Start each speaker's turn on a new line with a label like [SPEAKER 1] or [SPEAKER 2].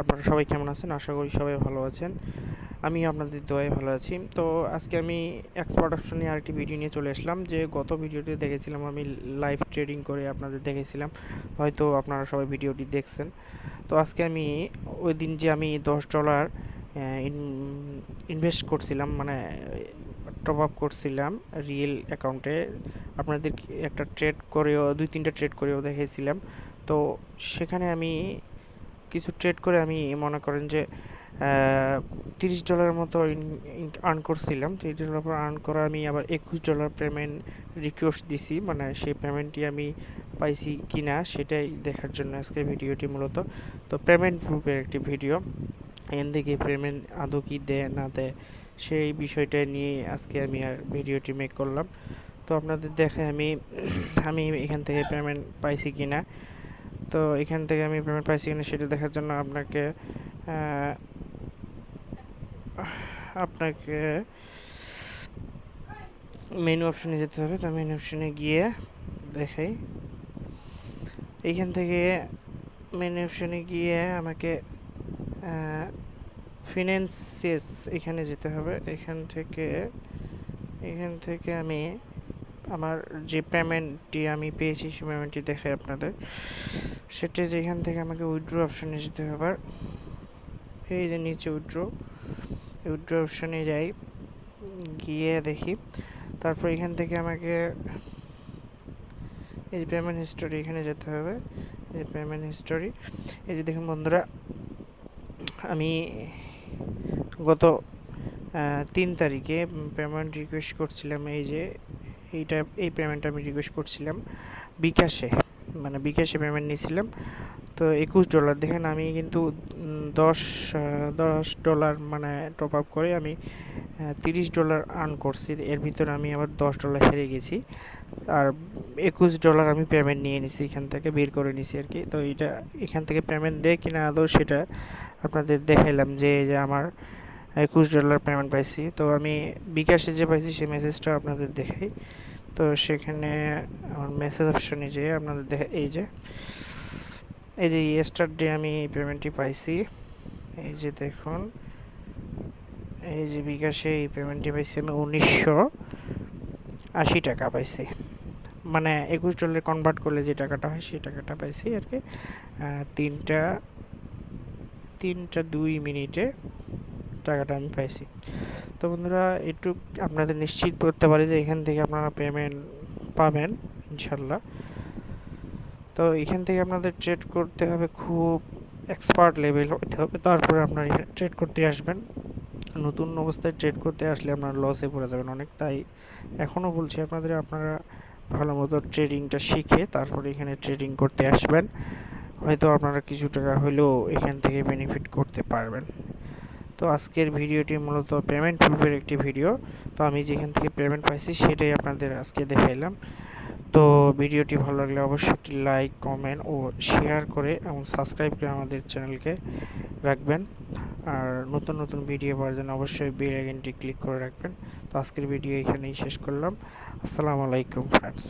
[SPEAKER 1] আপনারা সবাই কেমন আছেন? আশা করি সবাই ভালো আছেন। আমি আপনাদের দোয়ায় ভালো আছি। তো আজকে আমি এক্সপার্ট অপশন নিয়ে আরেকটি ভিডিও নিয়ে চলে আসলাম। যে গত ভিডিওতে দেখেছিলাম আমি লাইভ ট্রেডিং করে আপনাদের দেখেছিলাম। হয়তো আপনারা সবাই ভিডিওটি দেখছেন। তো আজকে আমি ওই দিন যে আমি $10 ইনভেস্ট করছিলাম, মানে টপ আপ করছিলাম রিয়েল অ্যাকাউন্টে, আপনাদের একটা ট্রেড করেও 2-3টা ট্রেড করেও দেখেছিলাম। তো সেখানে আমি কিছু ট্রেড করে আমি মনে করেন যে $30 মতো আর্ন করছিলাম। $30 পর আর্ন করা আমি আবার $21 পেমেন্ট রিকোয়েস্ট দিছি, মানে সেই পেমেন্টটি আমি পাইছি কিনা সেটাই দেখার জন্য আজকে ভিডিওটি মূলত। তো পেমেন্ট প্রুফের একটি ভিডিও, এখান থেকে পেমেন্ট আদৌ কি দেয় না দেয় সেই বিষয়টা নিয়ে আজকে আমি আর ভিডিওটি মেক করলাম। তো আপনাদের দেখে আমি আমি এখান থেকে পেমেন্ট পাইছি কিনা, তো এখান থেকে আমি পেমেন্ট পাইছি কিনা সেটা দেখার জন্য আপনাকে আপনাকে মেনু অপশনে যেতে হবে। তো মেনু অপশনে গিয়ে দেখাই, এইখান থেকে মেনু অপশনে গিয়ে আমাকে ফিনান্সেস এখানে যেতে হবে। এখান থেকে আমি আমার যে পেমেন্টটি আমি পেয়েছি সেই পেমেন্টটি দেখাই আপনাদের। সেটা যেখান থেকে আমাকে উইথড্র অপশনে যেতে হবে। এই যে নিচে উইথড্র অপশনে যাই, গিয়ে দেখি, তারপর এখান থেকে আমাকে এই যে পেমেন্ট হিস্টোরি এখানে যেতে হবে। এই যে পেমেন্ট হিস্টোরি, এই যে দেখুন বন্ধুরা, আমি গত 3 তারিখে পেমেন্ট রিকোয়েস্ট করছিলাম। এই যে এই পেমেন্টটা আমি রিকোয়েস্ট করছিলাম বিকাশে, মানে বিকাশে পেমেন্ট নিয়েছিলাম। তো $21 দেখেন, আমি কিন্তু $10 মানে টপ আপ করে আমি $30 আর্ন করছি। এর ভিতরে আমি আবার $10 হেরে গেছি, আর $21 আমি পেমেন্ট নিয়ে নিছি, এখান থেকে বের করে নিছি আর কি। তো এটা এখান থেকে পেমেন্ট দেয় কিনা আদৌ সেটা আপনাদের দেখাইলাম, যে আমার $21 পেমেন্ট পাইছি। তো আমি বিকাশে যে পাইছি সেই মেসেজটা আপনাদের দেখাই। তো সেখানে আমার মেসেজ অপশনে যেয়ে আপনাদের দেখা, এই যে ইয়েস্টারডে আমি এই পেমেন্টটি পাইছি। এই যে দেখুন, এই যে বিকাশে এই পেমেন্টটি পাইছি আমি $1980 পাইছি, মানে $21 কনভার্ট করলে যে টাকাটা হয় সেই টাকাটা পাইছি আর কি। 3টা 2 মিনিটে টাকাটা আমি পাইছি। তো বন্ধুরা, একটু আপনাদের নিশ্চিত করতে পারি যে এখান থেকে আপনারা পেমেন্ট পাবেন ইনশাল্লাহ। তো এখান থেকে আপনাদের ট্রেড করতে হবে, খুব এক্সপার্ট লেভেল হতে হবে, তারপরে আপনারা এখানে ট্রেড করতে আসবেন। নতুন অবস্থায় ট্রেড করতে আসলে আপনারা লসে পড়ে যাবেন অনেক। তাই এখনও বলছি আপনাদের, আপনারা ভালো মতো ট্রেডিংটা শিখে তারপরে এখানে ট্রেডিং করতে আসবেন। হয়তো আপনারা কিছু টাকা হলেও এখান থেকে বেনিফিট করতে পারবেন। তো আজকের ভিডিওটি মূলত পেমেন্ট প্রুফের একটি ভিডিও। তো আমি যেখান থেকে পেমেন্ট পাইছি সেটাই আপনাদের আজকে দেখাইলাম। তো ভিডিওটি ভালো লাগলে অবশ্যই একটি লাইক, কমেন্ট ও শেয়ার করে এবং সাবস্ক্রাইব করে আমাদের চ্যানেলকে রাখবেন। আর নতুন নতুন ভিডিও পাওয়ার জন্য অবশ্যই বেল আইকনটি ক্লিক করে রাখবেন। তো আজকের ভিডিও এখানেই শেষ করলাম। আসসালামু আলাইকুম ফ্রেন্ডস।